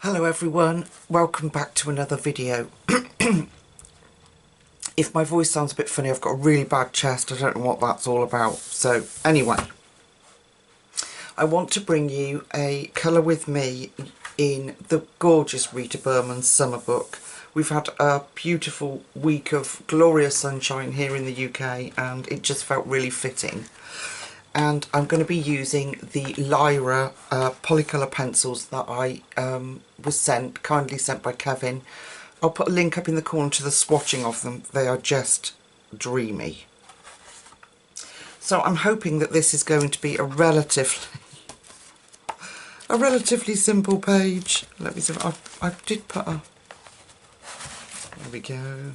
Hello everyone, welcome back to another video. If my voice sounds a bit funny, I've got a really bad chest, I don't know what that's all about. So anyway, I want to bring you a colour with me in the gorgeous Rita Berman summer book. We've had a beautiful week of glorious sunshine here in the UK and it just felt really fitting. And I'm going to be using the Lyra polycolour pencils that I was kindly sent by Kevin. I'll put a link up in the corner to the swatching of them. They are just dreamy. So I'm hoping that this is going to be a relatively simple page. Let me see. I did put a... There we go.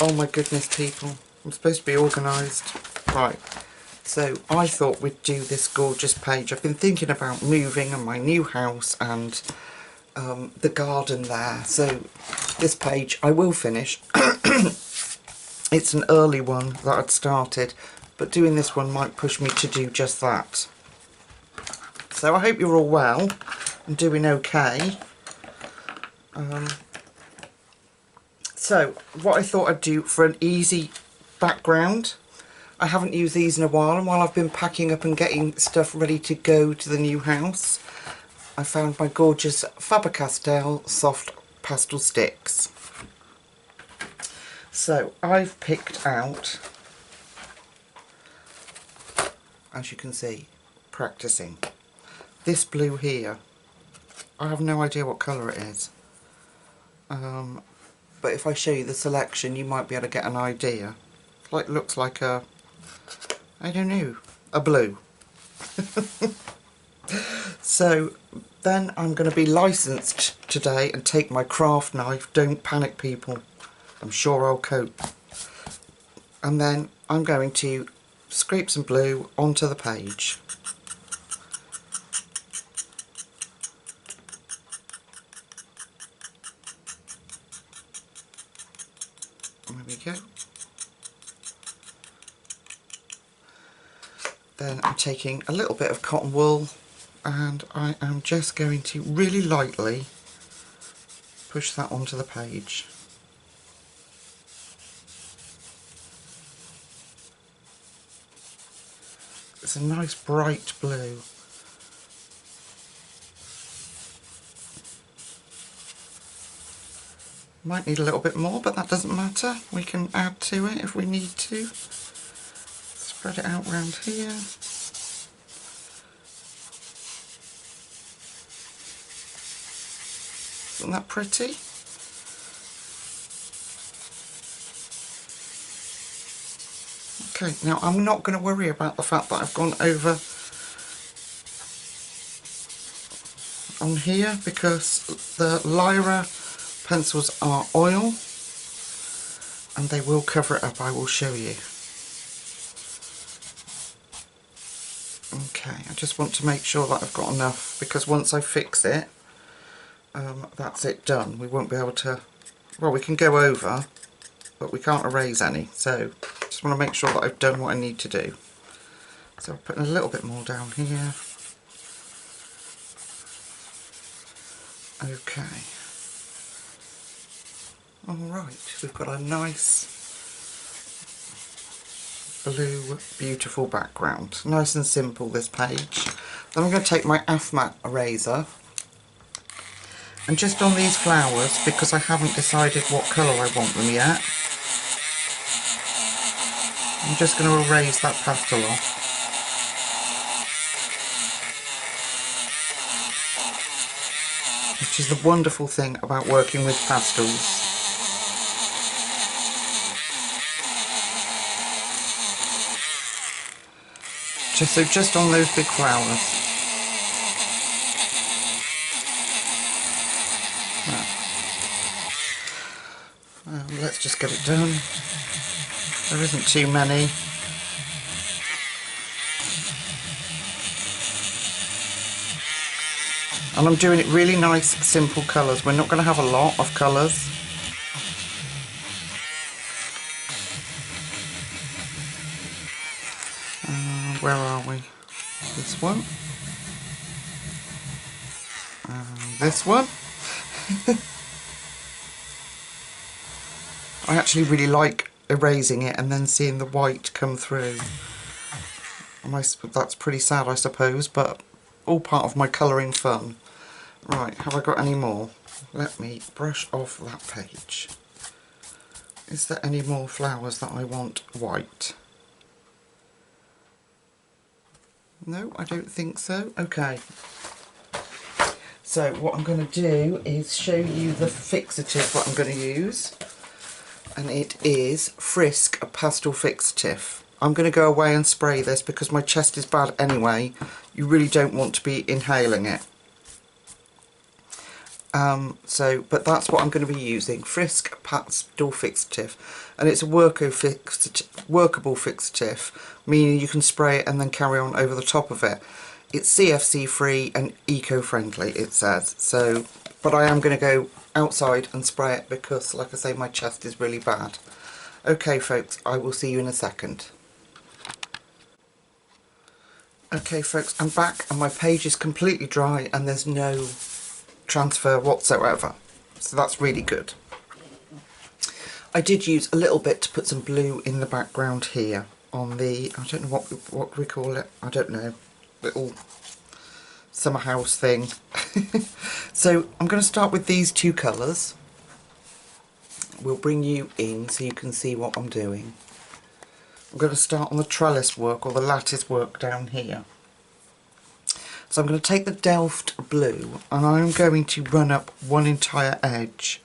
Oh my goodness, people. I'm supposed to be organised. Right. So I thought we'd do this gorgeous page. I've been thinking about moving and my new house and the garden there. So this page I will finish. It's an early one that I'd started, but doing this one might push me to do just that. So I hope you're all well and doing okay. So what I thought I'd do for an easy background, I haven't used these in a while, and while I've been packing up and getting stuff ready to go to the new house, I found my gorgeous Faber-Castell soft pastel sticks. So I've picked out, as you can see, practicing, this blue here. I have no idea what colour it is, but if I show you the selection you might be able to get an idea. It looks like a, I don't know, a blue. So then I'm going to be licensed today and take my craft knife. Don't panic, people, I'm sure I'll cope. And then I'm going to scrape some blue onto the page. There we go. Then I'm taking a little bit of cotton wool and I am just going to really lightly push that onto the page. It's a nice bright blue. Might need a little bit more, but that doesn't matter. We can add to it if we need to. Spread it out round here. Isn't that pretty? Okay, now I'm not going to worry about the fact that I've gone over on here because the Lyra pencils are oil and they will cover it up. I will show you. Okay, I just want to make sure that I've got enough, because once I fix it, that's it done. We won't be able to, well, we can go over, but we can't erase any. So just want to make sure that I've done what I need to do. So I'm putting a little bit more down here. Okay. Alright, we've got a nice blue, beautiful background. Nice and simple, this page. Then I'm going to take my AFMAT eraser and just on these flowers, because I haven't decided what colour I want them yet, I'm just going to erase that pastel off. Which is the wonderful thing about working with pastels. Just on those big flowers. Let's just get it done. There isn't too many. And I'm doing it really nice, simple colours. We're not going to have a lot of colours. Where are we? This one. This one. I actually really like erasing it and then seeing the white come through. That's pretty sad, I suppose, but all part of my colouring fun. Right, have I got any more? Let me brush off that page. Is there any more flowers that I want white? No, I don't think so. Okay. So what I'm going to do is show you the fixative that I'm going to use. And it is Frisk, a pastel fixative. I'm going to go away and spray this because my chest is bad anyway. You really don't want to be inhaling it. But that's what I'm going to be using. Frisk Pastel Fixative. And it's a workable fixative, meaning you can spray it and then carry on over the top of it. It's CFC free and eco-friendly, it says. So, but I am going to go outside and spray it because, like I say, my chest is really bad. Okay folks, I will see you in a second. Okay folks, I'm back and my page is completely dry and there's no transfer whatsoever. So that's really good. I did use a little bit to put some blue in the background here on the, I don't know what we call it, I don't know, little summer house thing. So I'm going to start with these two colours. We'll bring you in so you can see what I'm doing. I'm going to start on the trellis work or the lattice work down here. So I'm going to take the Delft blue and I'm going to run up one entire edge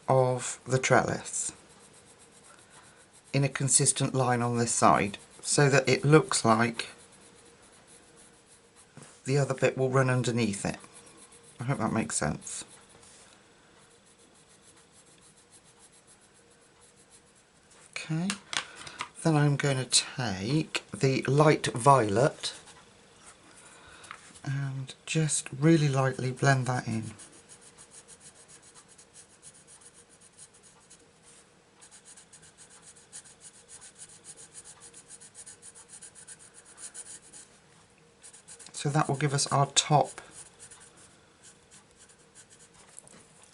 of the trellis in a consistent line on this side so that it looks like the other bit will run underneath it. I hope that makes sense. Okay, then I'm going to take the light violet and just really lightly blend that in. So that will give us our top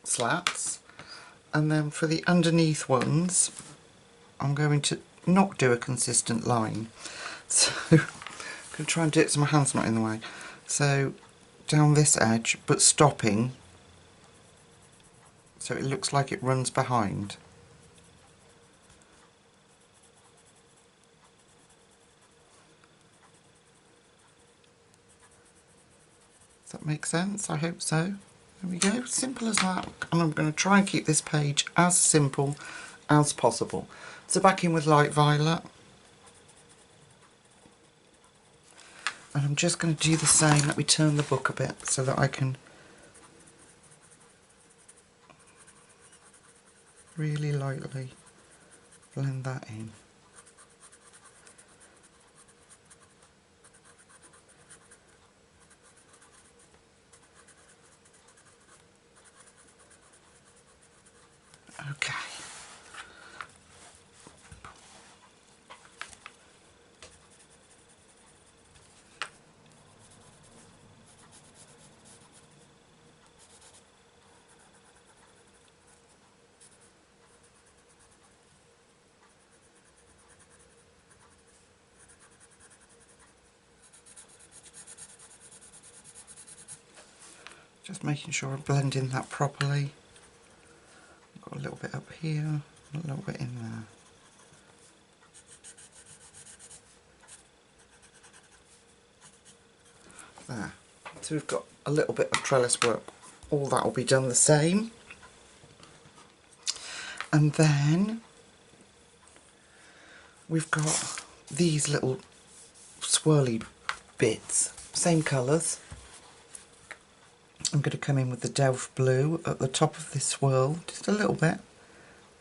slats, and then for the underneath ones I'm going to not do a consistent line, so I'm going to try and do it so my hand's not in the way. So down this edge, but stopping so it looks like it runs behind. Does that make sense? I hope so. There we go, simple as that. And I'm going to try and keep this page as simple as possible. So back in with light violet. And I'm just going to do the same. Let me turn the book a bit so that I can really lightly blend that in. Okay. Just making sure I blend in that properly. I've got a little bit up here, a little bit in there. There. So we've got a little bit of trellis work. All that will be done the same. And then we've got these little swirly bits, same colours. I'm going to come in with the Delft blue at the top of this swirl, just a little bit,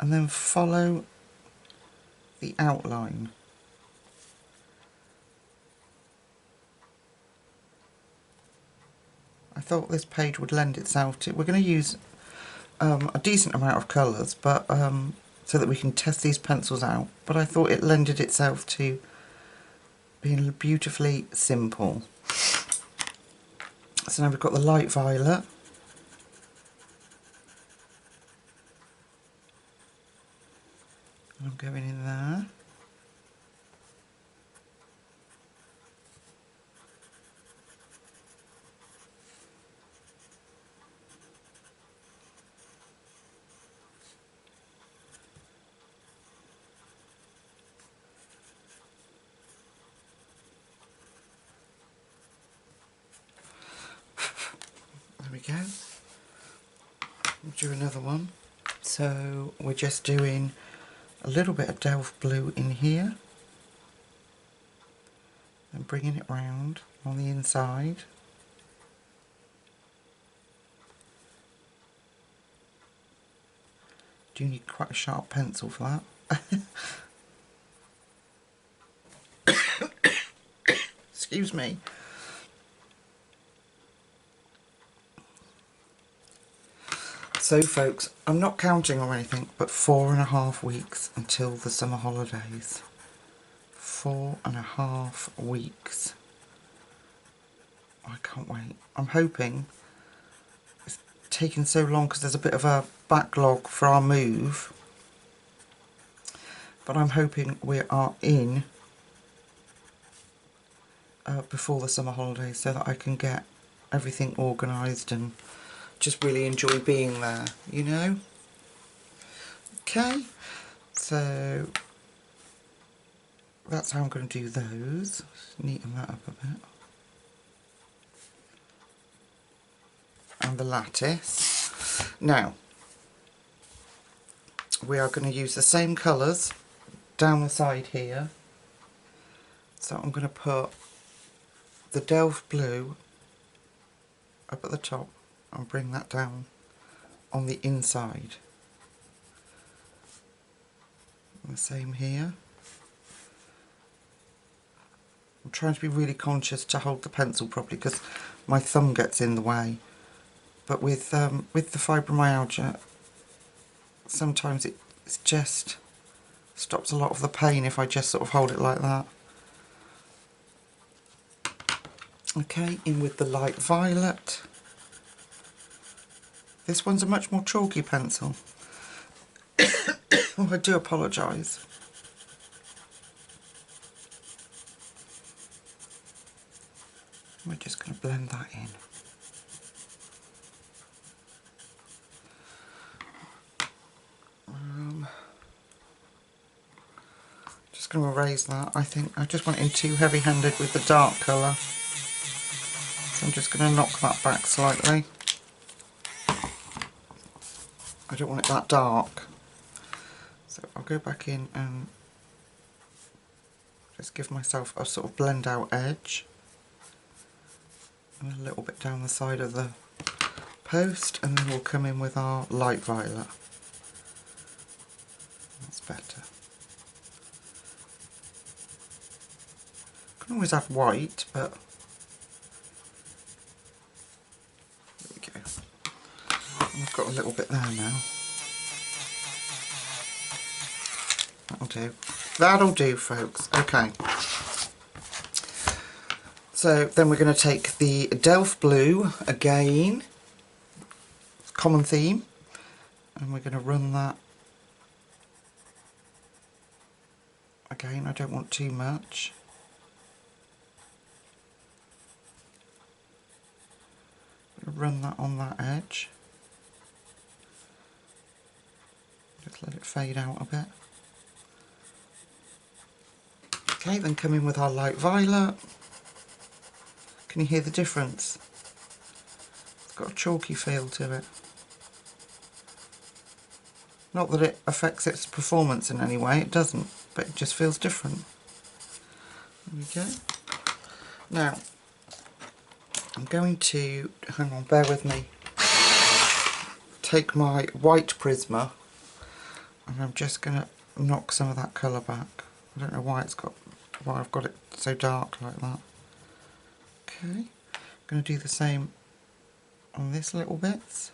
and then follow the outline. I thought this page would lend itself to, we're going to use a decent amount of colours, but so that we can test these pencils out, but I thought it lended itself to being beautifully simple. So now we've got the light violet, going in there. There we go. We'll do another one. So we're just doing a little bit of Delft blue in here and bringing it round on the inside. Do need quite a sharp pencil for that. Excuse me. So folks, I'm not counting or anything, but 4.5 weeks until the summer holidays. 4.5 weeks. I can't wait. I'm hoping it's taken so long because there's a bit of a backlog for our move. But I'm hoping we are in before the summer holidays so that I can get everything organised and just really enjoy being there, you know? Okay, so that's how I'm going to do those. Just neaten that up a bit. And the lattice. Now, we are going to use the same colours down the side here. So I'm going to put the Delft blue up at the top and bring that down on the inside. And the same here. I'm trying to be really conscious to hold the pencil properly because my thumb gets in the way. But with the fibromyalgia, sometimes it's just stops a lot of the pain if I just sort of hold it like that. Okay, in with the light violet. This one's a much more chalky pencil. Oh, I do apologise. We're just going to blend that in. Just going to erase that. I think I just went in too heavy-handed with the dark colour. So I'm just going to knock that back slightly. I don't want it that dark. So I'll go back in and just give myself a sort of blend out edge. And a little bit down the side of the post, and then we'll come in with our light violet. That's better. Can always add white, but there we go. And I've got a little bit there now. That'll do. That'll do, folks. Okay. So then we're going to take the Delft blue again, common theme, and we're going to run that again. I don't want too much. Run that on that edge. Just let it fade out a bit. Okay, then come in with our light violet. Can you hear the difference? It's got a chalky feel to it. Not that it affects its performance in any way, it doesn't, but it just feels different. There we go. Now, I'm going to, hang on, bear with me, take my white Prisma and I'm just going to knock some of that colour back. I don't know why I've got it so dark like that. Okay, I'm going to do the same on this little bits.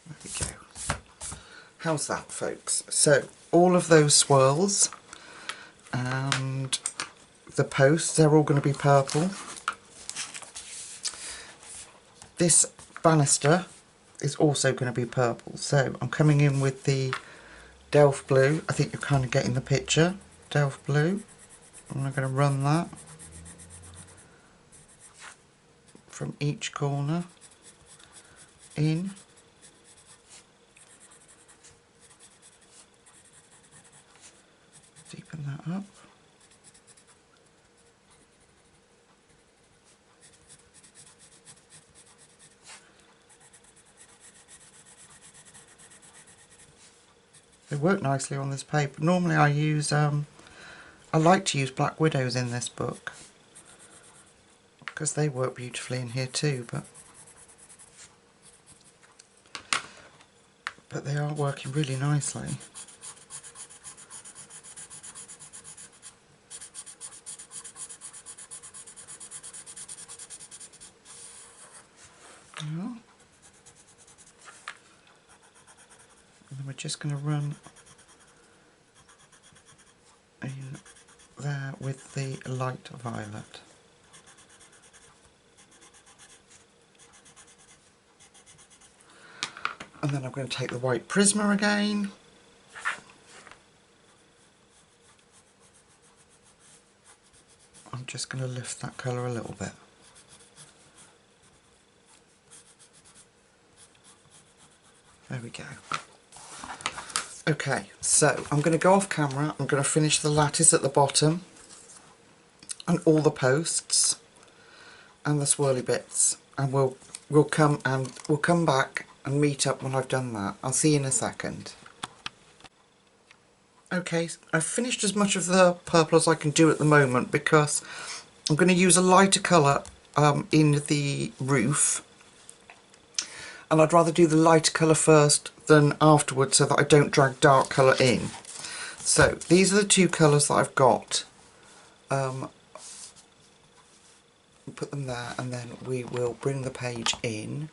There we go. How's that, folks? So, all of those swirls and the posts, they're all going to be purple. This banister is also going to be purple. So I'm coming in with the Delft blue. I think you're kind of getting the picture. Delft blue. And I'm going to run that from each corner in. Deepen that up. They work nicely on this paper. Normally I use, I like to use Black Widows in this book because they work beautifully in here too, but they are working really nicely. Yeah. And then we're just going to run in there with the light violet. And then I'm going to take the white Prisma again. I'm just going to lift that colour a little bit. There we go. Okay, so I'm going to go off camera. I'm going to finish the lattice at the bottom and all the posts and the swirly bits, and we'll come back and meet up when I've done that. I'll see you in a second. Okay, I've finished as much of the purple as I can do at the moment because I'm going to use a lighter colour in the roof, and I'd rather do the lighter colour first than afterwards so that I don't drag dark colour in. So these are the two colours that I've got. Put them there, and then we will bring the page in.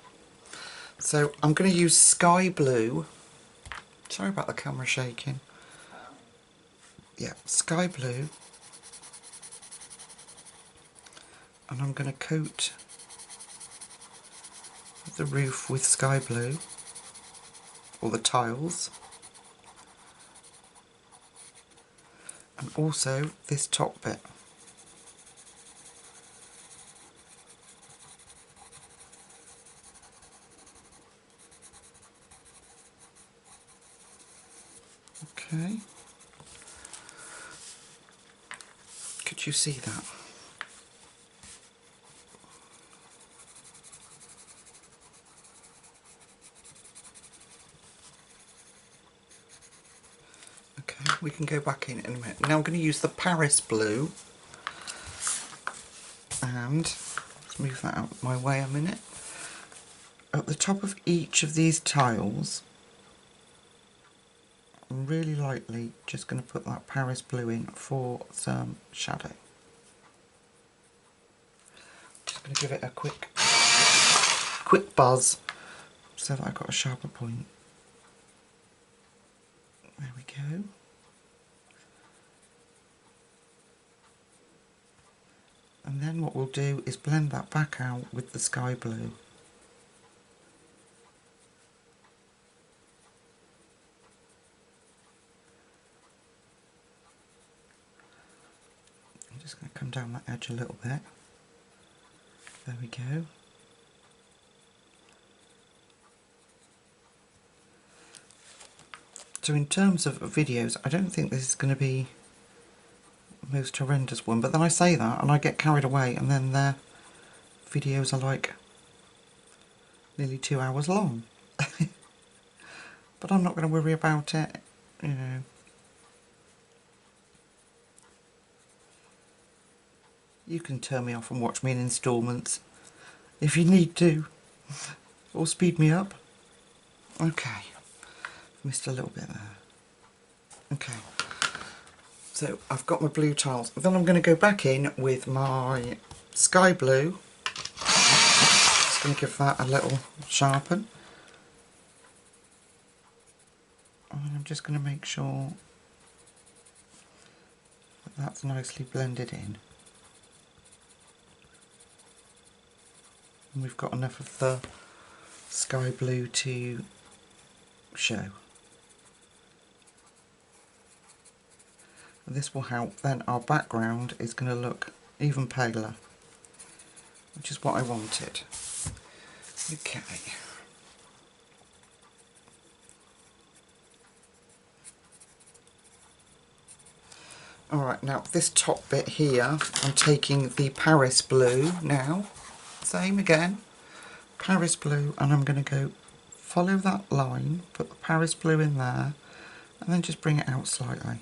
So I'm going to use sky blue. Sorry about the camera shaking. Yeah, sky blue. And I'm going to coat the roof with sky blue, or the tiles. And also this top bit. Okay. Could you see that? Okay, we can go back in a minute. Now I'm going to use the Paris blue, and let's move that out of my way a minute. At the top of each of these tiles, I'm really lightly just going to put that Paris blue in for some shadow. Just going to give it a quick buzz so that I've got a sharper point. There we go. And then what we'll do is blend that back out with the sky blue. I'm just going to come down that edge a little bit. There we go. So in terms of videos, I don't think this is going to be the most horrendous one, but then I say that and I get carried away, and then their videos are like nearly 2 hours long. But I'm not going to worry about it, you know. You can turn me off and watch me in instalments if you need to, or speed me up. Okay, missed a little bit there. Okay, so I've got my blue tiles. Then I'm going to go back in with my sky blue. Just going to give that a little sharpen. And I'm just going to make sure that that's nicely blended in. And we've got enough of the sky blue to show. And this will help, then our background is going to look even paler, which is what I wanted. Okay. Alright, now this top bit here, I'm taking the Paris blue now, same again, Paris blue, and I'm going to go follow that line, put the Paris blue in there, and then just bring it out slightly,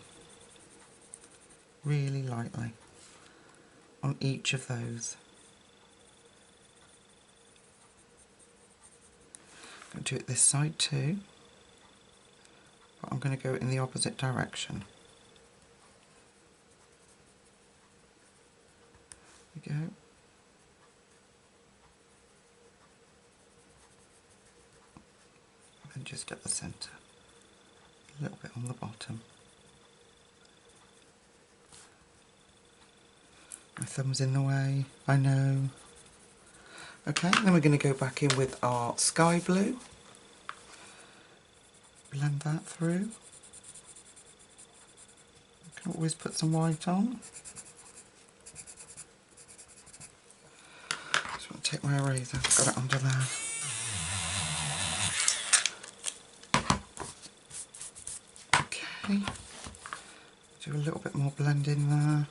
really lightly, on each of those. I'm going to do it this side too, but I'm going to go in the opposite direction. There we go. And just at the centre, a little bit on the bottom. My thumb's in the way, I know. Okay, then we're going to go back in with our sky blue. Blend that through. You can always put some white on. Just want to take my eraser, got it under there. Okay, do a little bit more blending there.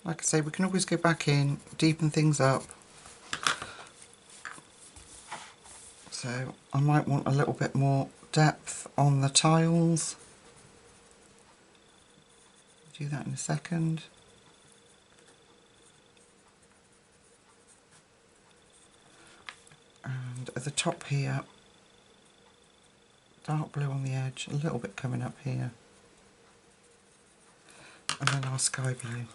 Like I say, we can always go back in, deepen things up. So I might want a little bit more depth on the tiles. Do that in a second. And at the top here, dark blue on the edge, a little bit coming up here. And then our sky blue.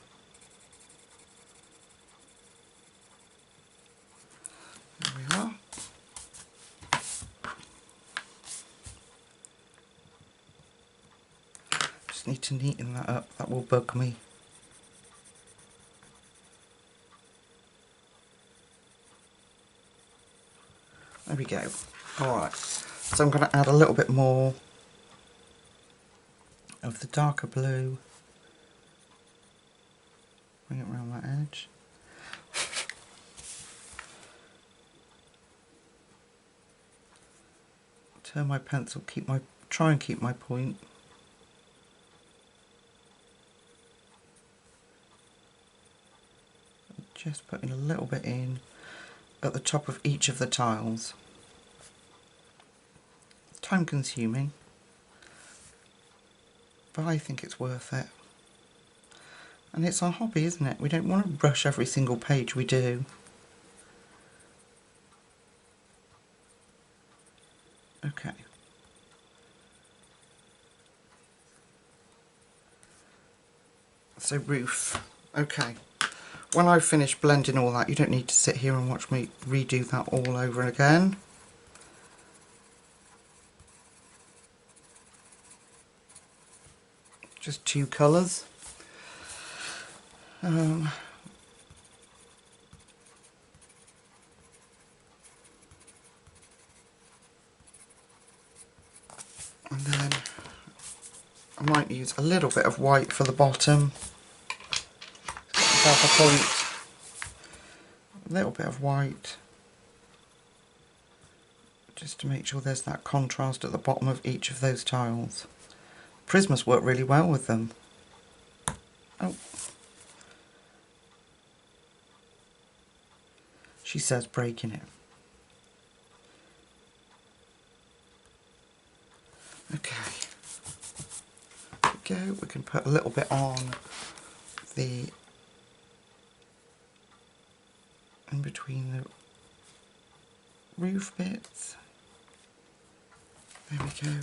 There we are. Just need to neaten that up, that will bug me. There we go. Alright, so I'm going to add a little bit more of the darker blue. Bring it around that edge. Turn my pencil, try and keep my point. Just putting a little bit in at the top of each of the tiles. It's time consuming, but I think it's worth it. And it's our hobby, isn't it? We don't want to rush every single page we do. Okay. So roof. Okay. When I've finished blending all that, you don't need to sit here and watch me redo that all over again. Just two colours. And then I might use a little bit of white for the bottom. Half a point. A little bit of white. Just to make sure there's that contrast at the bottom of each of those tiles. Prismas work really well with them. Oh. She says breaking it. Okay. There we go. We can put a little bit on the in between the roof bits. There we go.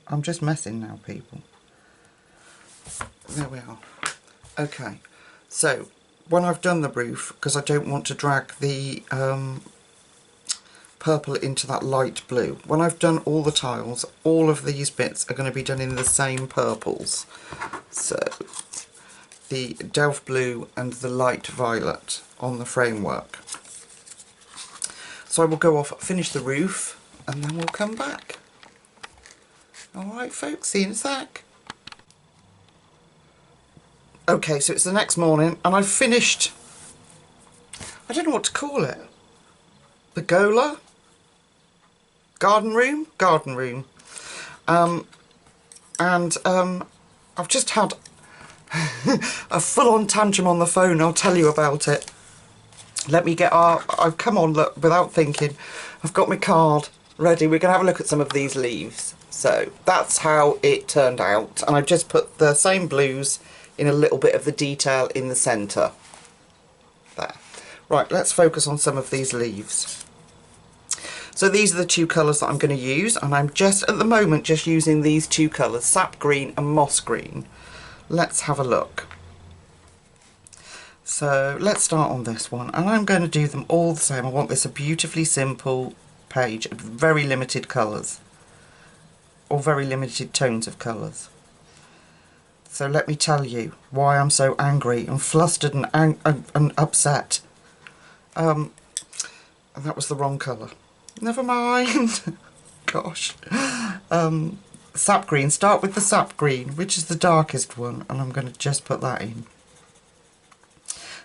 I'm just messing now, people. There we are. Okay, so when I've done the roof, because I don't want to drag the purple into that light blue, when I've done all the tiles, all of these bits are going to be done in the same purples. So the Delft Blue and the Light Violet on the framework. So I will go off, finish the roof, and then we'll come back. Alright folks, see you in a sec. Okay, so it's the next morning and I've finished, I don't know what to call it, pergola? Garden room? Garden room. I've just had a full-on tantrum on the phone. I'll tell you about it. Let me get I've come on, look, without thinking. I've got my card ready. We're going to have a look at some of these leaves. So that's how it turned out. And I've just put the same blues in a little bit of the detail in the centre. There. Right, let's focus on some of these leaves. So these are the two colours that I'm going to use, and I'm just at the moment just using these two colours, Sap Green and Moss Green. Let's have a look. So let's start on this one, and I'm going to do them all the same. I want this a beautifully simple page of very limited colours, or very limited tones of colours. So let me tell you why I'm so angry and flustered and upset. And that was the wrong colour. Never mind. Gosh. Sap Green. Start with the Sap Green, which is the darkest one, and I'm going to just put that in.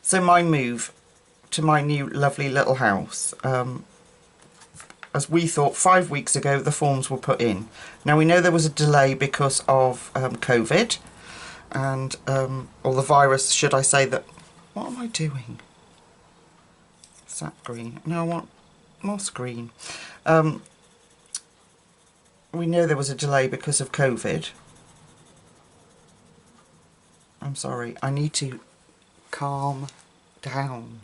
So my move to my new lovely little house. As we thought 5 weeks ago, the forms were put in. Now we know there was a delay because of COVID, and or the virus, should I say that. What am I doing? Sap Green. No, I want Moss Green. We know there was a delay because of COVID. I'm sorry, I need to calm down.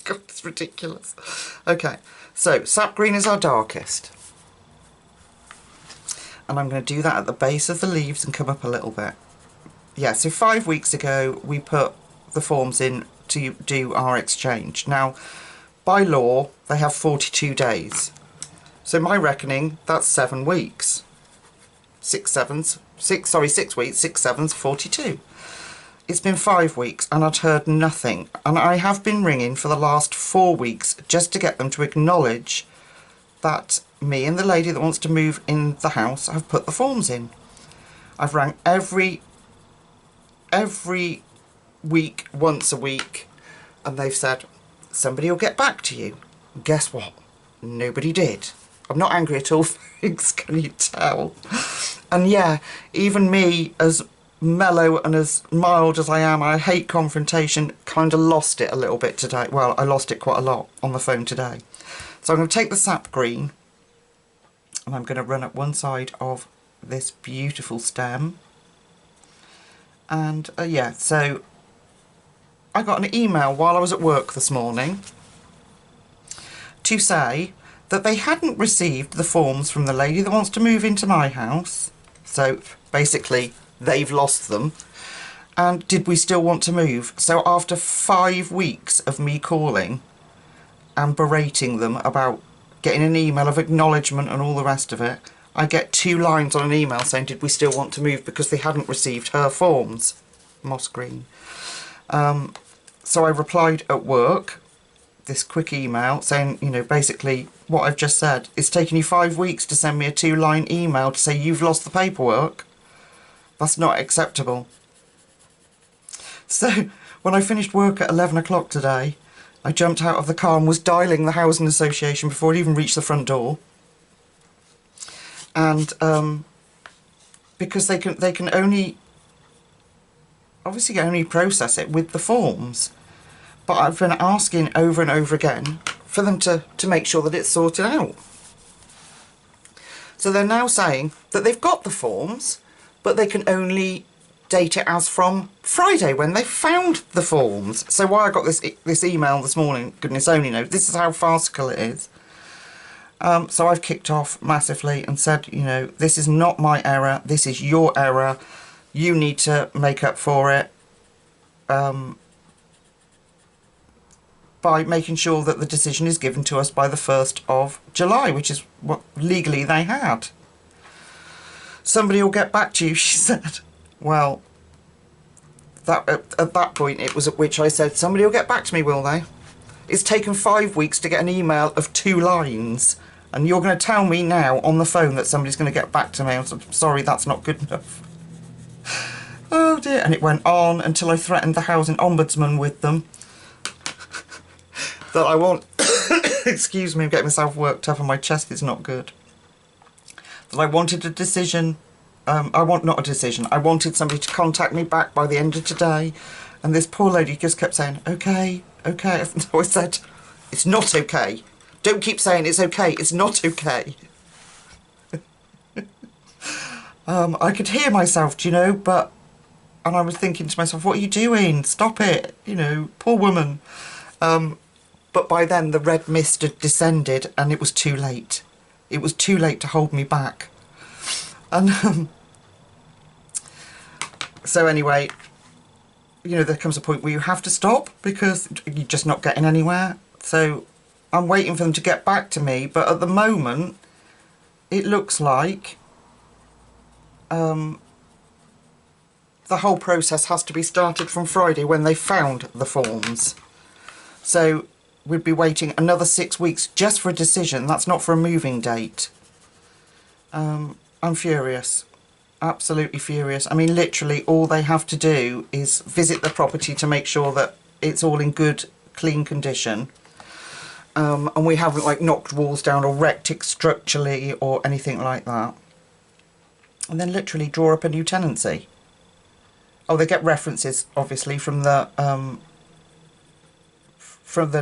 God, it's ridiculous. Okay, so Sap Green is our darkest. And I'm going to do that at the base of the leaves and come up a little bit. Yeah, so 5 weeks ago we put the forms in to do our exchange. Now, by law, they have 42 days. So my reckoning, that's 7 weeks. 6 weeks, 6 sevens, 42. It's been 5 weeks and I'd heard nothing. And I have been ringing for the last 4 weeks just to get them to acknowledge that me and the lady that wants to move in the house have put the forms in. I've rang every week, once a week, and they've said, somebody will get back to you. Guess what? Nobody did. I'm not angry at all, folks, can you tell? And yeah, even me, as mellow and as mild as I am, I hate confrontation, kind of lost it a little bit today. Well, I lost it quite a lot on the phone today. So I'm going to take the Sap Green and I'm going to run up one side of this beautiful stem. And yeah, so I got an email while I was at work this morning to say that they hadn't received the forms from the lady that wants to move into my house. So basically they've lost them, and did we still want to move? So after 5 weeks of me calling and berating them about getting an email of acknowledgement and all the rest of it, I get 2 lines on an email saying did we still want to move because they hadn't received her forms. Moss Green. So I replied at work, this quick email saying, you know, basically what I've just said. It's taken you 5 weeks to send me a 2-line email to say you've lost the paperwork. That's not acceptable. So when I finished work at 11 o'clock today, I jumped out of the car and was dialing the housing association before it even reached the front door. And because they can only obviously only process it with the forms. But I've been asking over and over again for them to make sure that it's sorted out. So they're now saying that they've got the forms, but they can only date it as from Friday when they found the forms. So why I got this email this morning, goodness only knows, this is how farcical it is. So I've kicked off massively and said, you know, this is not my error, this is your error. You need to make up for it by making sure that the decision is given to us by the 1st of July, which is what legally they had. Somebody will get back to you, she said. Well, That at that point, it was at which I said, somebody will get back to me, will they? It's taken 5 weeks to get an email of 2 lines. And you're going to tell me now on the phone that somebody's going to get back to me. I'm sorry, that's not good enough. Oh dear. And it went on until I threatened the housing ombudsman with them. That I want... excuse me, I'm getting myself worked up and my chest is not good. That I wanted a decision. I wanted somebody to contact me back by the end of today. And this poor lady just kept saying, okay, okay. So I said, it's not okay. Don't keep saying it's okay. It's not okay. I could hear myself, do you know, and I was thinking to myself, what are you doing? Stop it. You know, poor woman. But by then the red mist had descended and it was too late. It was too late to hold me back. And so anyway, you know, there comes a point where you have to stop because you're just not getting anywhere. So I'm waiting for them to get back to me, but at the moment it looks like the whole process has to be started from Friday when they found the forms. So we'd be waiting another 6 weeks just for a decision. That's not for a moving date. I'm furious. Absolutely furious. I mean, literally all they have to do is visit the property to make sure that it's all in good, clean condition. And we haven't like knocked walls down or wrecked it structurally or anything like that. And then literally draw up a new tenancy. Oh, they get references obviously from the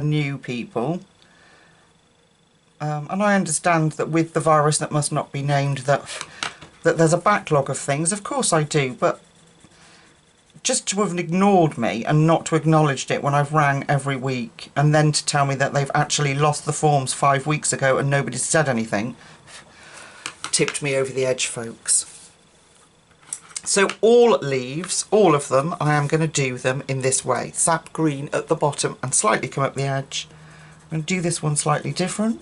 new people. And I understand that with the virus that must not be named that there's a backlog of things. Of course I do, but just to have ignored me and not to acknowledge it when I've rang every week and then to tell me that they've actually lost the forms 5 weeks ago and nobody's said anything tipped me over the edge, folks. So all leaves, all of them, I am going to do them in this way. Sap green at the bottom and slightly come up the edge. I'm going to do this one slightly different.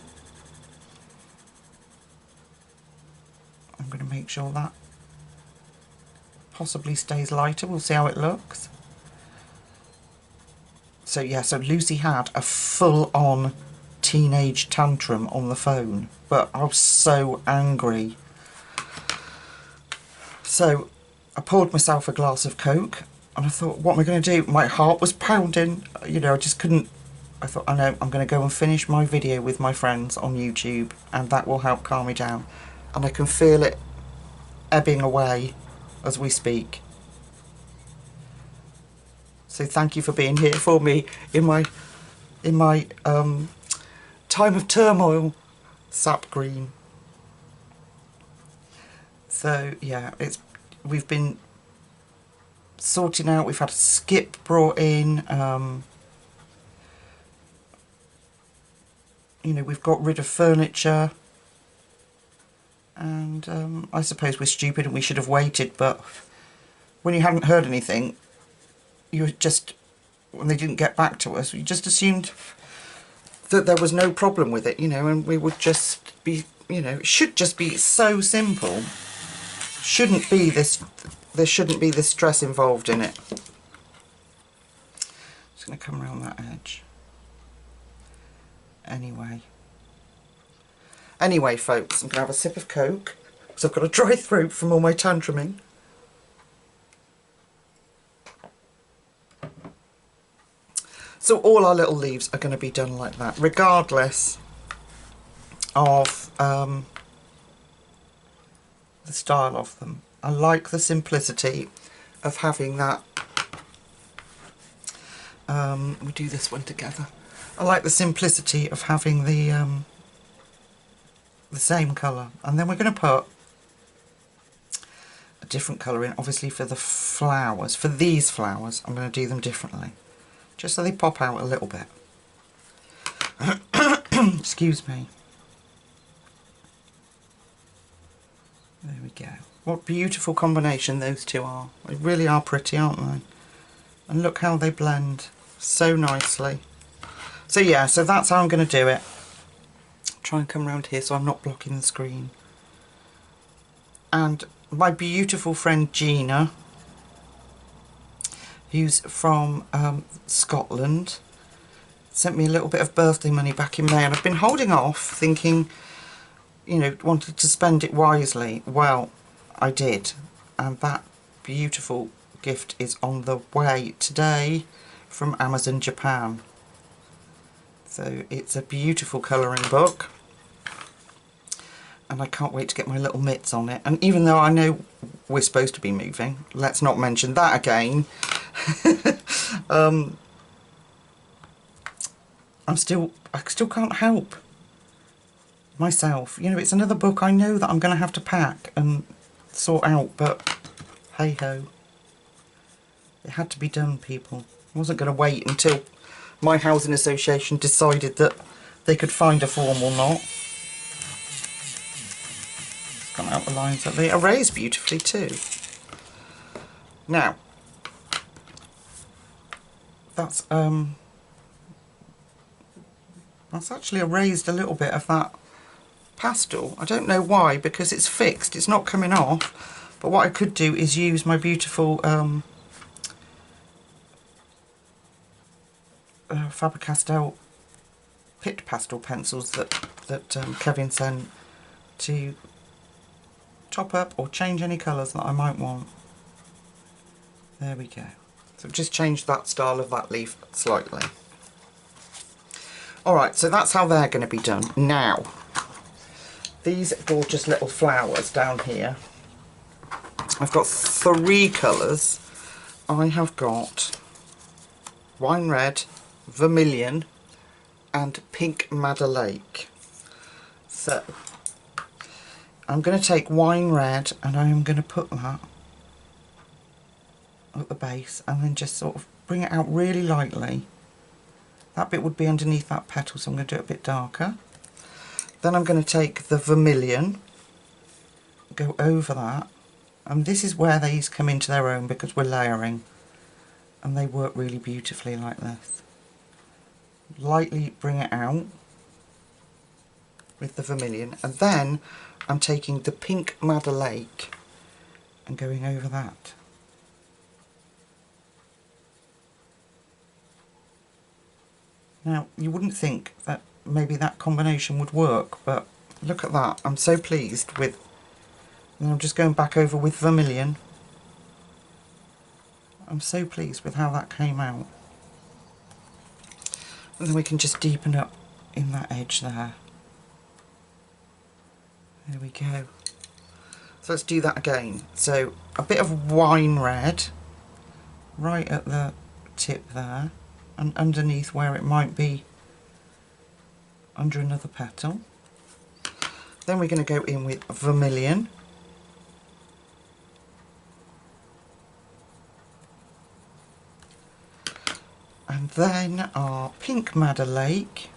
I'm going to make sure that possibly stays lighter. We'll see how it looks. So yeah, so Lucy had a full-on teenage tantrum on the phone, but I was so angry. So I poured myself a glass of Coke and I thought, what am I going to do? My heart was pounding, you know, I just couldn't. I thought, I know, I'm going to go and finish my video with my friends on YouTube and that will help calm me down. And I can feel it ebbing away as we speak. So thank you for being here for me in my time of turmoil. Sap green. So yeah, we've been sorting out. We've had a skip brought in. You know, we've got rid of furniture. And I suppose we're stupid and we should have waited, but when you hadn't heard anything, you just, when they didn't get back to us, we just assumed that there was no problem with it, you know, and we would just be, you know, it should just be so simple. Shouldn't be this, there shouldn't be this stress involved in it. Just going to come around that edge. Anyway, folks, I'm going to have a sip of Coke because I've got a dry throat from all my tantruming. So all our little leaves are going to be done like that, regardless of the style of them. I like the simplicity of having that. We do this one together. I like the simplicity of having the same colour, and then we're going to put a different colour in, obviously for the flowers. For these flowers I'm going to do them differently, just so they pop out a little bit. Excuse me. There we go. What beautiful combination those two are. They really are pretty, aren't they? And look how they blend so nicely. So yeah, so that's how I'm going to do it. Try and come around here so I'm not blocking the screen. And my beautiful friend Gina, who's from Scotland. Sent me a little bit of birthday money back in May, and I've been holding off thinking, you know, wanted to spend it wisely. Well, I did, and that beautiful gift is on the way today from Amazon Japan. So it's a beautiful colouring book, and I can't wait to get my little mitts on it. And even though I know we're supposed to be moving, let's not mention that again. I still can't help myself. You know, it's another book I know that I'm going to have to pack and sort out, but hey ho. It had to be done, people. I wasn't going to wait until my housing association decided that they could find a form or not. It's gone out the lines that they erase beautifully too. Now, that's actually erased a little bit of that pastel. I don't know why, because it's fixed, it's not coming off. But what I could do is use my beautiful Faber-Castell pit pastel pencils that Kevin sent to top up or change any colours that I might want. There we go. So just change that style of that leaf slightly. Alright, so that's how they're going to be done. Now, these gorgeous little flowers down here, I've got 3 colours. I have got wine red, vermilion and pink madder lake. So I'm going to take wine red and I am going to put that at the base and then just sort of bring it out really lightly. That bit would be underneath that petal, so I'm going to do it a bit darker. Then I'm going to take the vermilion, go over that, and this is where these come into their own because we're layering, and they work really beautifully like this. Lightly bring it out with the vermilion, and then I'm taking the pink madder lake and going over that. Now, you wouldn't think that maybe that combination would work, but look at that. I'm so pleased with... And I'm just going back over with vermilion. I'm so pleased with how that came out. And then we can just deepen up in that edge there. There we go. So let's do that again. So a bit of wine red right at the tip there. And underneath where it might be under another petal. Then we're going to go in with vermilion. And then our pink madder lake.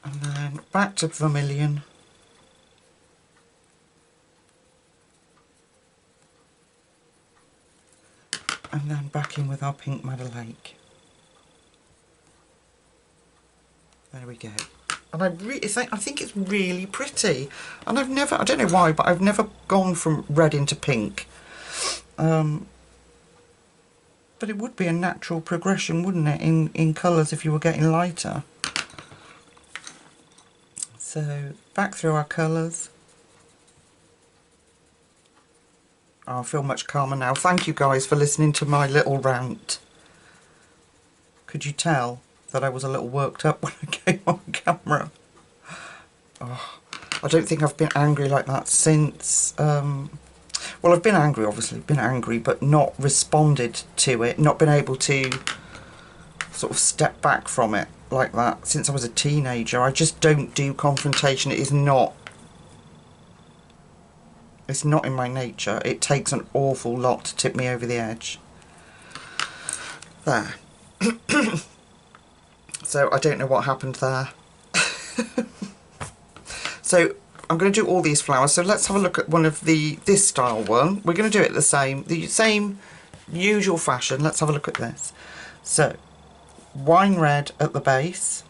And then back to vermilion. And then back in with our pink madder lake. There we go. And I think it's really pretty. And I don't know why, but I've never gone from red into pink. But it would be a natural progression, wouldn't it, in colours if you were getting lighter. So, back through our colours. Oh, I feel much calmer now. Thank you guys for listening to my little rant. Could you tell that I was a little worked up when I came on camera? Oh, I don't think I've been angry like that since... well, I've been angry, obviously, been angry, but not responded to it, not been able to sort of step back from it like that since I was a teenager. I just don't do confrontation. It is not... It's not in my nature. It takes an awful lot to tip me over the edge. There. So I don't know what happened there. So I'm going to do all these flowers. So let's have a look at one of this style one. We're going to do it the same usual fashion. Let's have a look at this. So wine red at the base.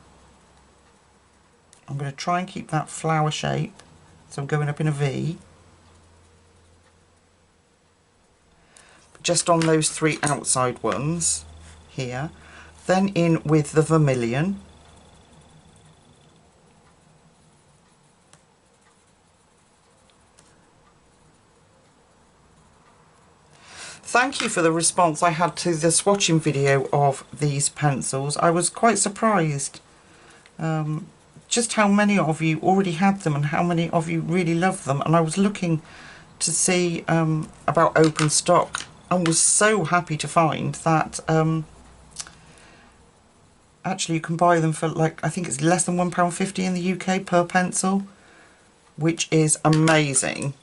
I'm going to try and keep that flower shape So I'm going up in a V. Just on those 3 outside ones here. Then in with the vermilion. Thank you for the response I had to the swatching video of these pencils. I was quite surprised just how many of you already had them and how many of you really love them. And I was looking to see about open stock and was so happy to find that actually you can buy them for, like, I think it's less than £1.50 in the UK per pencil, which is amazing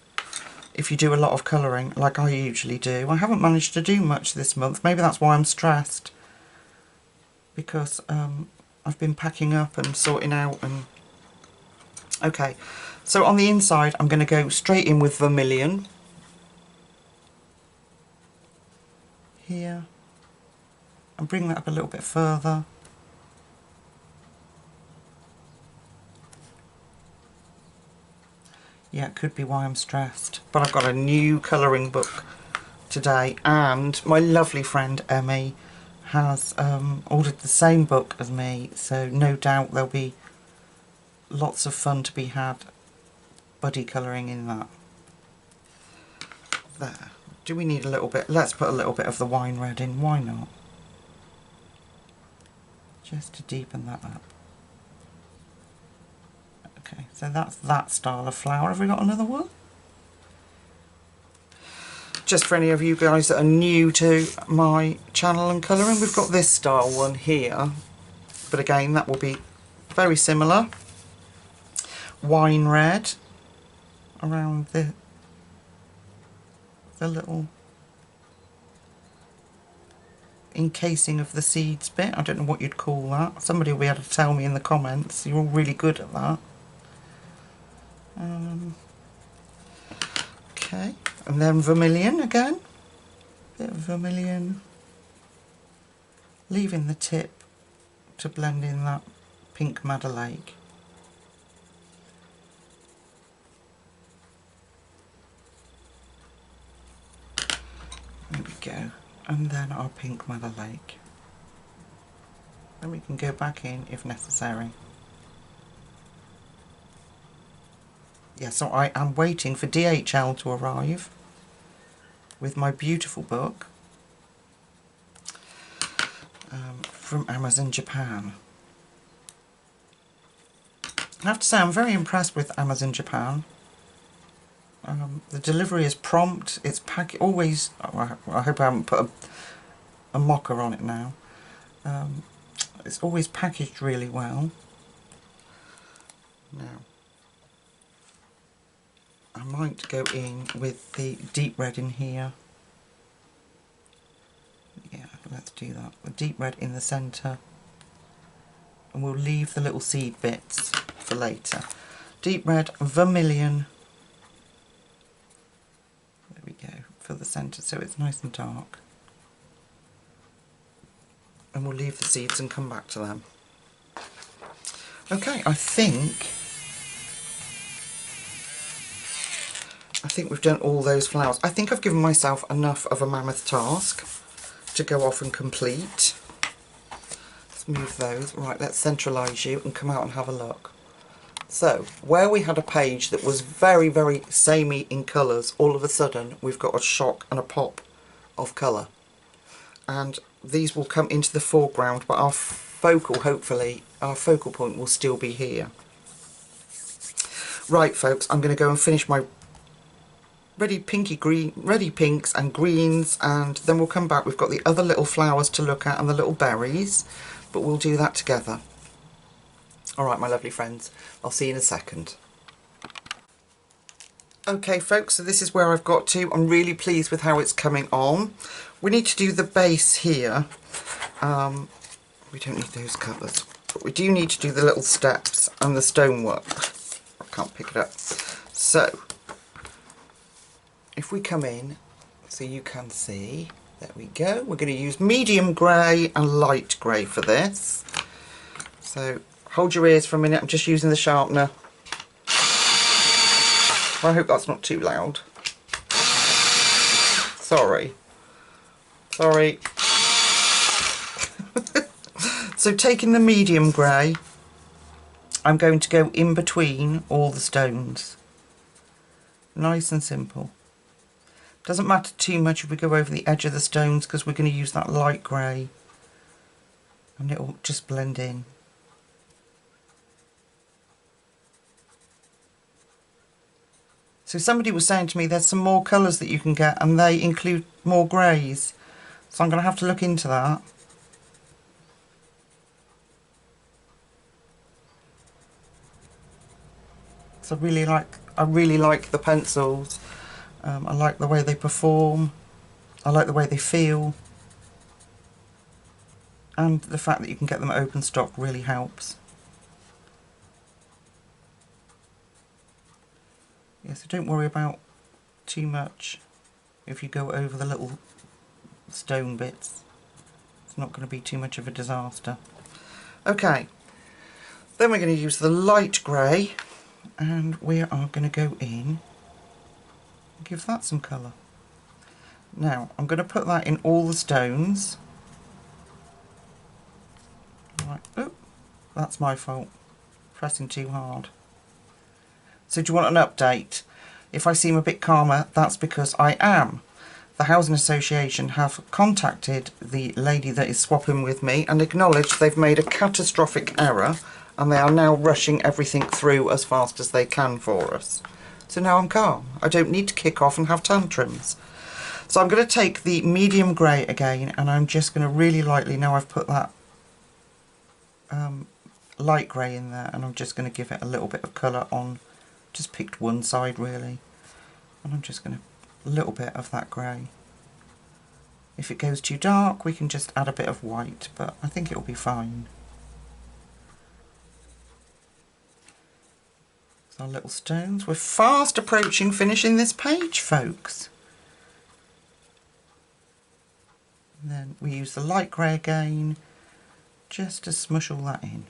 if you do a lot of colouring like I usually do. I haven't managed to do much this month. Maybe that's why I'm stressed, because I've been packing up and sorting out. And okay, so on the inside I'm going to go straight in with vermilion here and bring that up a little bit further. Yeah, it could be why I'm stressed. But I've got a new colouring book today, and my lovely friend Emmy has ordered the same book as me, so no doubt there'll be lots of fun to be had buddy colouring in that. There. Do we need a little bit? Let's put a little bit of the wine red in, why not? Just to deepen that up. Okay, so that's that style of flower. Have we got another one? Just for any of you guys that are new to my channel and colouring, we've got this style one here. But again, that will be very similar. Wine red around the little encasing of the seeds bit. I don't know what you'd call that. Somebody will be able to tell me in the comments. You're all really good at that. Okay, and then vermilion again, bit of vermilion, leaving the tip to blend in that pink Madder Lake. There we go, and then our pink Madder Lake. Then we can go back in if necessary. Yeah, so I am waiting for DHL to arrive with my beautiful book from Amazon Japan. I have to say I'm very impressed with Amazon Japan. The delivery is prompt, it's always, oh, I hope I haven't put a mocker on it now. It's always packaged really well. Now, I might go in with the deep red in here. Yeah, let's do that. The deep red in the centre. And we'll leave the little seed bits for later. Deep red, vermilion. There we go, for the centre, so it's nice and dark. And we'll leave the seeds and come back to them. Okay, I think we've done all those flowers. I think I've given myself enough of a mammoth task to go off and complete. Let's move those. Right, let's centralise you and come out and have a look. So, where we had a page that was very, very samey in colours, all of a sudden we've got a shock and a pop of colour. And these will come into the foreground, but our focal, hopefully, our focal point will still be here. Right, folks, I'm going to go and finish my ready pinks and greens, and then we'll come back. We've got the other little flowers to look at and the little berries, but we'll do that together. Alright, my lovely friends, I'll see you in a second. Okay folks, so this is where I've got to. I'm really pleased with how it's coming on. We need to do the base here. We don't need those colours, but we do need to do the little steps and the stonework. I can't pick it up. So, if we come in, so you can see, there we go. We're going to use medium grey and light grey for this. So hold your ears for a minute, I'm just using the sharpener. I hope that's not too loud. Sorry. Sorry. So taking the medium grey, I'm going to go in between all the stones. Nice and simple. Doesn't matter too much if we go over the edge of the stones because we're going to use that light grey and it'll just blend in. So somebody was saying to me there's some more colours that you can get and they include more greys. So I'm going to have to look into that. So I really like the pencils. I like the way they perform. I like the way they feel. And the fact that you can get them open stock really helps. Yeah, so don't worry about too much if you go over the little stone bits. It's not going to be too much of a disaster. Okay, then we're going to use the light grey and we are going to go in and give that some colour. Now I'm going to put that in all the stones. Right. Oh, that's my fault, pressing too hard. So do you want an update? If I seem a bit calmer, that's because I am. The Housing Association have contacted the lady that is swapping with me and acknowledged they've made a catastrophic error and they are now rushing everything through as fast as they can for us. So now I'm calm. I don't need to kick off and have tantrums. So I'm going to take the medium grey again and I'm just going to really lightly, now I've put that light grey in there, and I'm just going to give it a little bit of colour on, just picked one side really, and I'm just going to a little bit of that grey. If it goes too dark we can just add a bit of white, but I think it'll be fine. So our little stones, we're fast approaching finishing this page, folks. And then we use the light grey again just to smush all that in.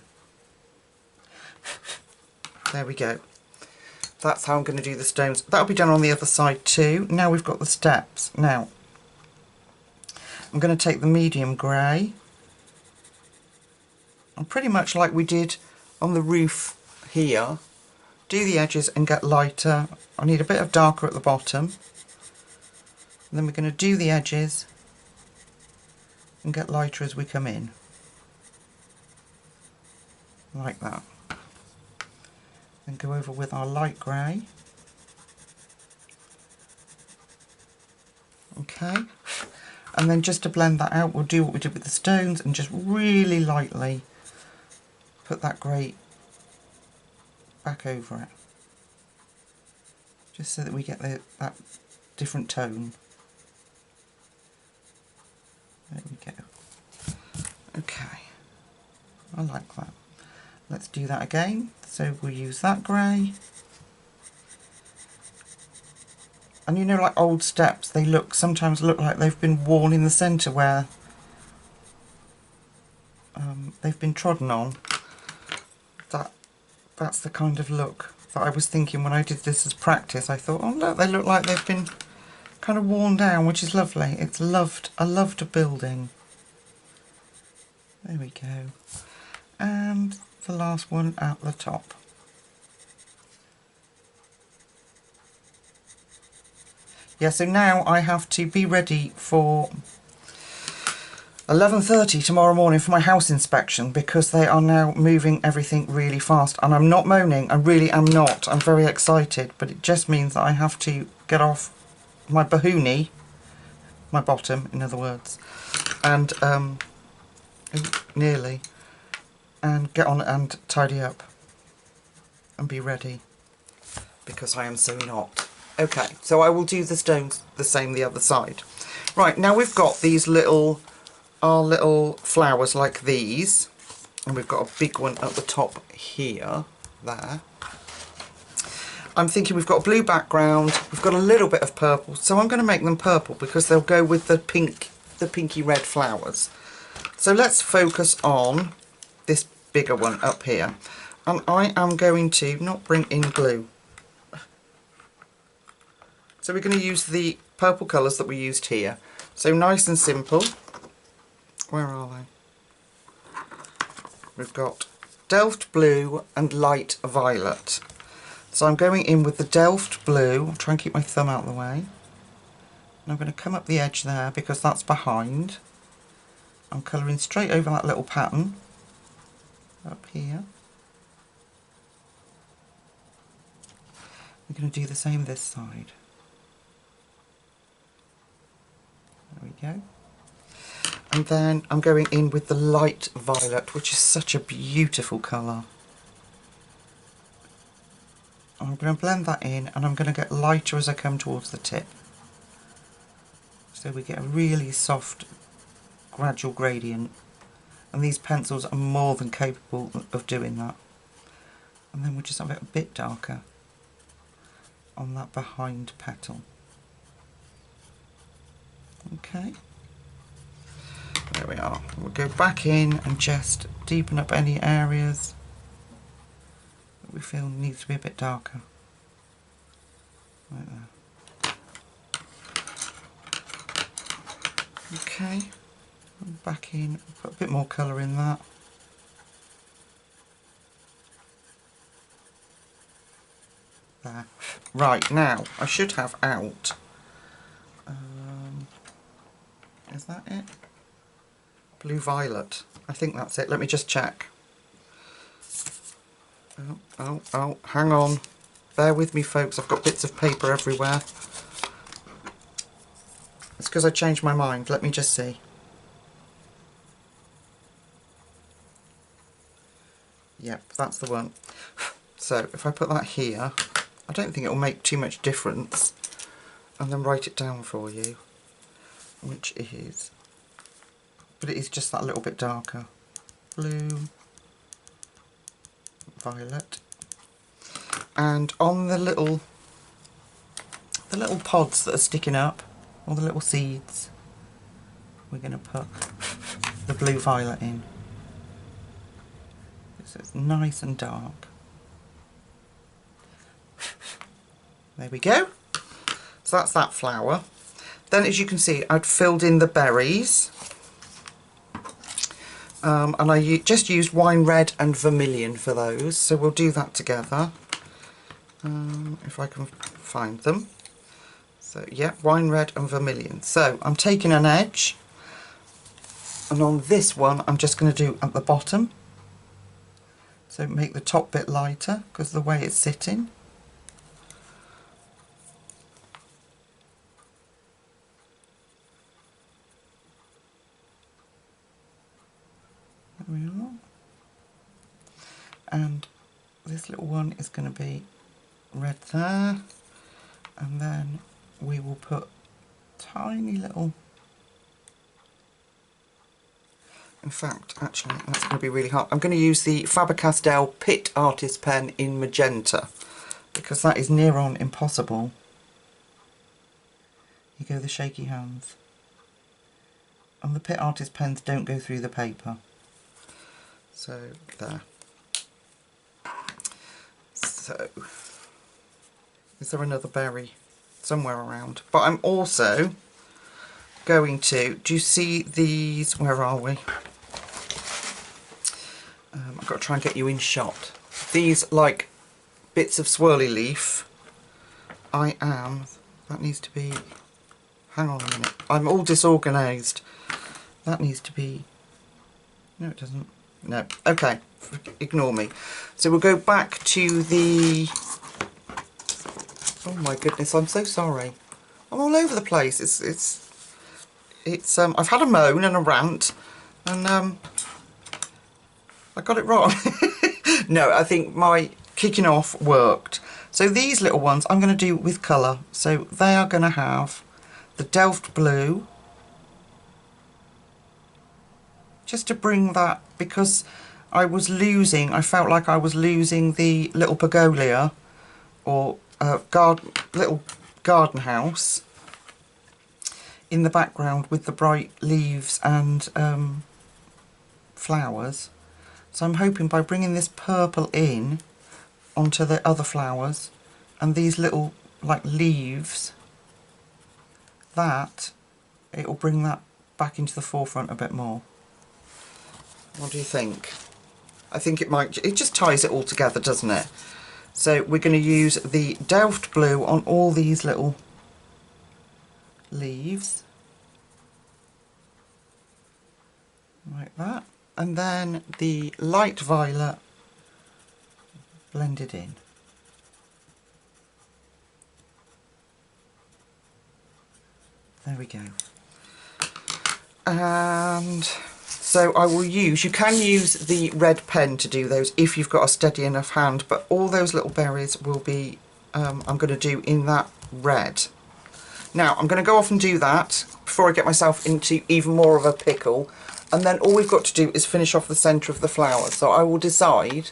There we go. That's how I'm going to do the stones. That'll be done on the other side too. Now we've got the steps. Now I'm going to take the medium grey and pretty much like we did on the roof here, do the edges and get lighter. I need a bit of darker at the bottom. And then we're going to do the edges and get lighter as we come in. Like that. Then go over with our light grey. Okay. And then just to blend that out, we'll do what we did with the stones and just really lightly put that grey back over it. Just so that we get that different tone. There we go. Okay. I like that. Let's do that again. So we'll use that grey. And you know, like old steps, they sometimes look like they've been worn in the centre where they've been trodden on. That's the kind of look that I was thinking when I did this as practice. I thought, oh look, they look like they've been kind of worn down, which is lovely. It's loved. I loved a building. There we go. And the last one at the top. Yeah, so now I have to be ready for 11:30 tomorrow morning for my house inspection because they are now moving everything really fast. And I'm not moaning, I really am not. I'm very excited, but it just means that I have to get off my bahoonie, my bottom in other words, and nearly, and get on and tidy up and be ready because I am so not. Okay, so I will do the stones the same the other side. Right, now we've got these our little flowers like these, and we've got a big one at the top here, there. I'm thinking we've got a blue background, we've got a little bit of purple, so I'm going to make them purple because they'll go with the pink, the pinky red flowers. So let's focus on this bigger one up here, and I am going to not bring in glue. So we're going to use the purple colours that we used here. So nice and simple. Where are they? We've got Delft Blue and Light Violet. So I'm going in with the Delft Blue. I'll try and keep my thumb out of the way. And I'm going to come up the edge there because that's behind. I'm colouring straight over that little pattern up here. We're going to do the same this side. There we go. And then I'm going in with the light violet, which is such a beautiful colour. I'm going to blend that in, and I'm going to get lighter as I come towards the tip. So we get a really soft, gradual gradient. And these pencils are more than capable of doing that. And then we'll just have it a bit darker on that behind petal. Okay. There we are. We'll go back in and just deepen up any areas that we feel needs to be a bit darker. Like that. Okay. Back in, put a bit more colour in that. There. Right, now I should have out. Is that it? Blue violet. I think that's it. Let me just check. Oh, hang on. Bear with me, folks. I've got bits of paper everywhere. It's because I changed my mind. Let me just see. Yep, that's the one. So if I put that here, I don't think it will make too much difference. And then write it down for you, which is, but it is just that little bit darker. Blue, violet, and on the little pods that are sticking up, all the little seeds, we're going to put the blue violet in. So it's nice and dark. There we go. So that's that flower. Then, as you can see, I'd filled in the berries. And I just used wine red and vermilion for those. So we'll do that together. If I can find them. So, yeah, wine red and vermilion. So, I'm taking an edge. And on this one, I'm just going to do at the bottom. So make the top bit lighter because of the way it's sitting. There we are. And this little one is going to be red there. And then we will put tiny little... In fact, actually, that's going to be really hard. I'm going to use the Faber-Castell Pitt Artist Pen in magenta because that is near on impossible. You go the shaky hands. And the Pitt Artist Pens don't go through the paper. So, there. So, is there another berry somewhere around? But I'm also going to, do you see these, where are we? I've got to try and get you in shot. These, like, bits of swirly leaf, that needs to be, hang on a minute, I'm all disorganised. That needs to be, no it doesn't, no, okay, ignore me. So we'll go back to the, oh my goodness, I'm so sorry. I'm all over the place. It's I've had a moan and a rant, and I got it wrong. No, I think my kicking off worked. So these little ones I'm going to do with colour. So they are going to have the Delft Blue, just to bring that, because I felt like I was losing the little Pagolia, or little garden house in the background with the bright leaves and flowers. So I'm hoping by bringing this purple in onto the other flowers and these little like leaves that it will bring that back into the forefront a bit more. What do you think? I think it might, it just ties it all together, doesn't it? So we're going to use the Delft blue on all these little leaves, like that, and then the light violet blended in. There we go. And so I will use, you can use the red pen to do those if you've got a steady enough hand, but all those little berries will be, I'm going to do in that red. Now I'm going to go off and do that before I get myself into even more of a pickle, and then all we've got to do is finish off the centre of the flower. So I will decide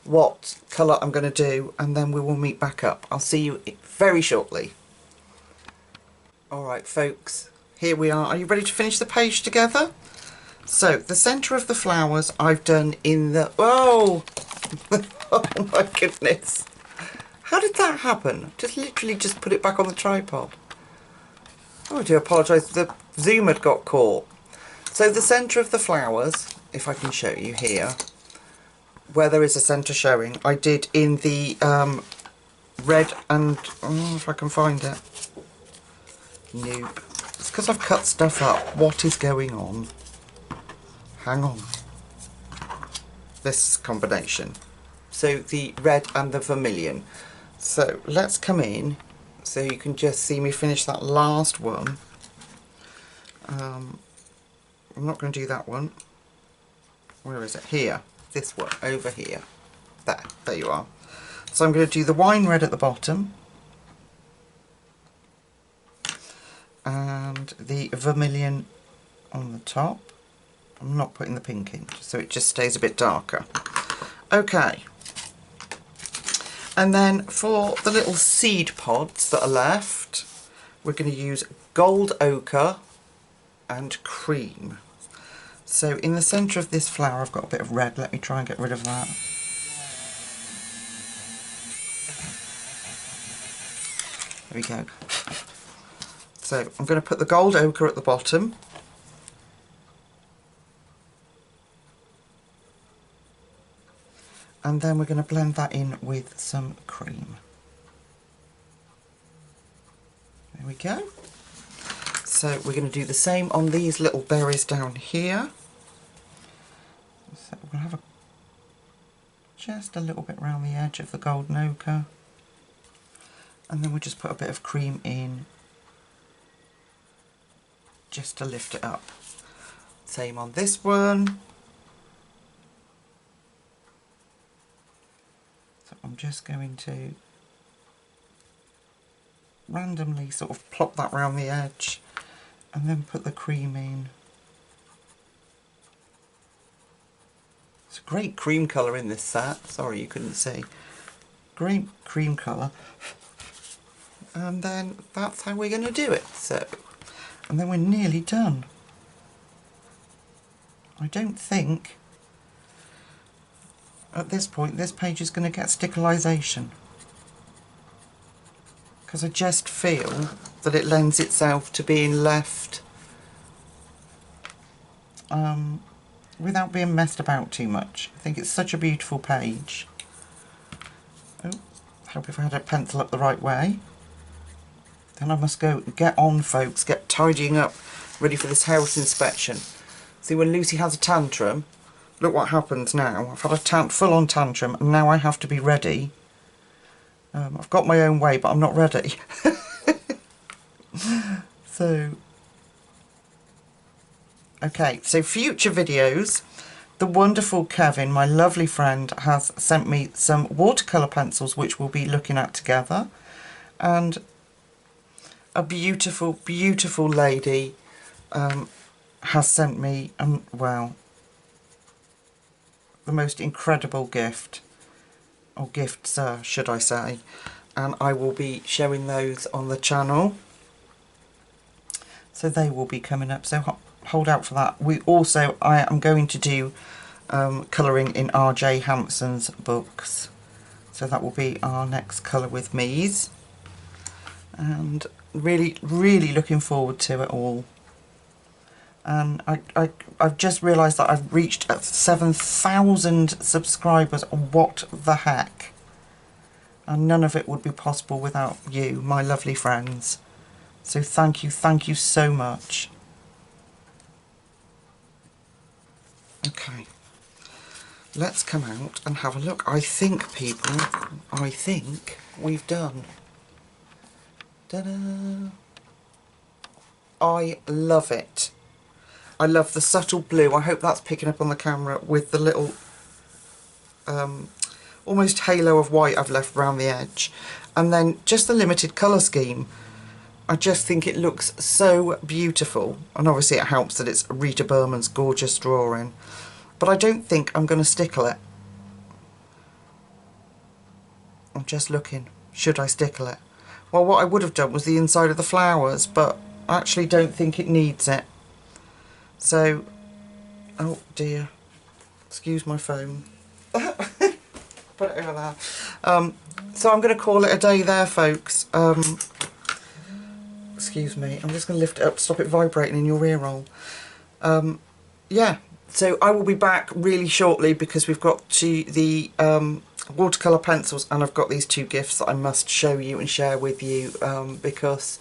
what colour I'm going to do and then we will meet back up. I'll see you very shortly. Alright folks, here we are. Are you ready to finish the page together? So the centre of the flowers I've done in the... Oh! Oh my goodness. How did that happen? Just literally just put it back on the tripod. Oh, I do apologise, the zoom had got caught. So the centre of the flowers, if I can show you here, where there is a centre showing, I did in the red and... Oh, if I can find it. Nope. It's because I've cut stuff up. What is going on? Hang on. This combination. So the red and the vermilion. So let's come in so you can just see me finish that last one. I'm not going to do that one. Where is it? Here. This one. Over here. There you are. So I'm going to do the wine red at the bottom. And the vermilion on the top. I'm not putting the pink in, so it just stays a bit darker. Okay. And then for the little seed pods that are left, we're going to use gold ochre and cream. So in the centre of this flower I've got a bit of red. Let me try and get rid of that. There we go. So I'm going to put the gold ochre at the bottom. And then we're going to blend that in with some cream. There we go. So we're going to do the same on these little berries down here. So we're going to have just a little bit around the edge of the golden ochre. And then we'll just put a bit of cream in just to lift it up. Same on this one. So I'm just going to randomly sort of plop that around the edge and then put the cream in. It's a great cream colour in this set. Sorry you couldn't see. Great cream colour. And then that's how we're going to do it. So, and then we're nearly done. I don't think at this point this page is going to get stickerization, because I just feel that it lends itself to being left without being messed about too much. I think it's such a beautiful page. Oh, hope if I had a pencil up the right way. Then I must go get on, folks, get tidying up, ready for this house inspection. See, when Lucy has a tantrum, look what happens now. I've had a full-on tantrum and now I have to be ready. I've got my own way, but I'm not ready. So, okay, so future videos, the wonderful Kevin, my lovely friend, has sent me some watercolour pencils which we'll be looking at together. And a beautiful, beautiful lady has sent me, well, the most incredible gift, or gifts, should I say, and I will be showing those on the channel. So they will be coming up, so hold out for that. I am going to do colouring in R.J. Hampson's books, so that will be our next Colour With Me's. And really, really looking forward to it all. And I've just realised that I've reached 7,000 subscribers. What the heck? And none of it would be possible without you, my lovely friends. So thank you so much. Okay, let's come out and have a look. I think, people, I think we've done. Ta-da! I love it. I love the subtle blue. I hope that's picking up on the camera with the little almost halo of white I've left around the edge. And then just the limited colour scheme. I just think it looks so beautiful. And obviously it helps that it's Rita Berman's gorgeous drawing. But I don't think I'm going to stickle it. I'm just looking. Should I stickle it? Well, what I would have done was the inside of the flowers, but I actually don't think it needs it. So, oh dear, excuse my phone. Put it over there. So I'm going to call it a day there, folks. Excuse me, I'm just going to lift it up to stop it vibrating in your ear roll. Yeah, so I will be back really shortly because we've got to the watercolour pencils, and I've got these two gifts that I must show you and share with you because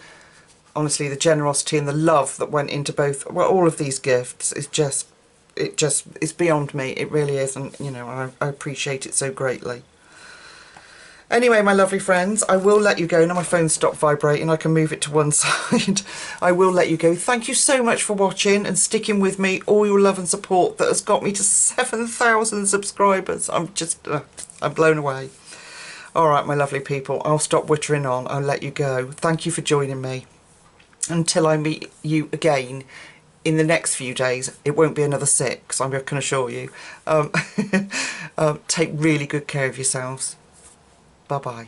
honestly the generosity and the love that went into both, well, all of these gifts is just, it's beyond me. It really is, and you know, I appreciate it so greatly. Anyway, my lovely friends, I will let you go. Now my phone's stopped vibrating, I can move it to one side. I will let you go. Thank you so much for watching and sticking with me, all your love and support that has got me to 7,000 subscribers. I'm just, I'm blown away. Alright, my lovely people, I'll stop wittering on. I'll let you go. Thank you for joining me. Until I meet you again in the next few days, it won't be another 6, I can assure you. Take really good care of yourselves. Bye-bye.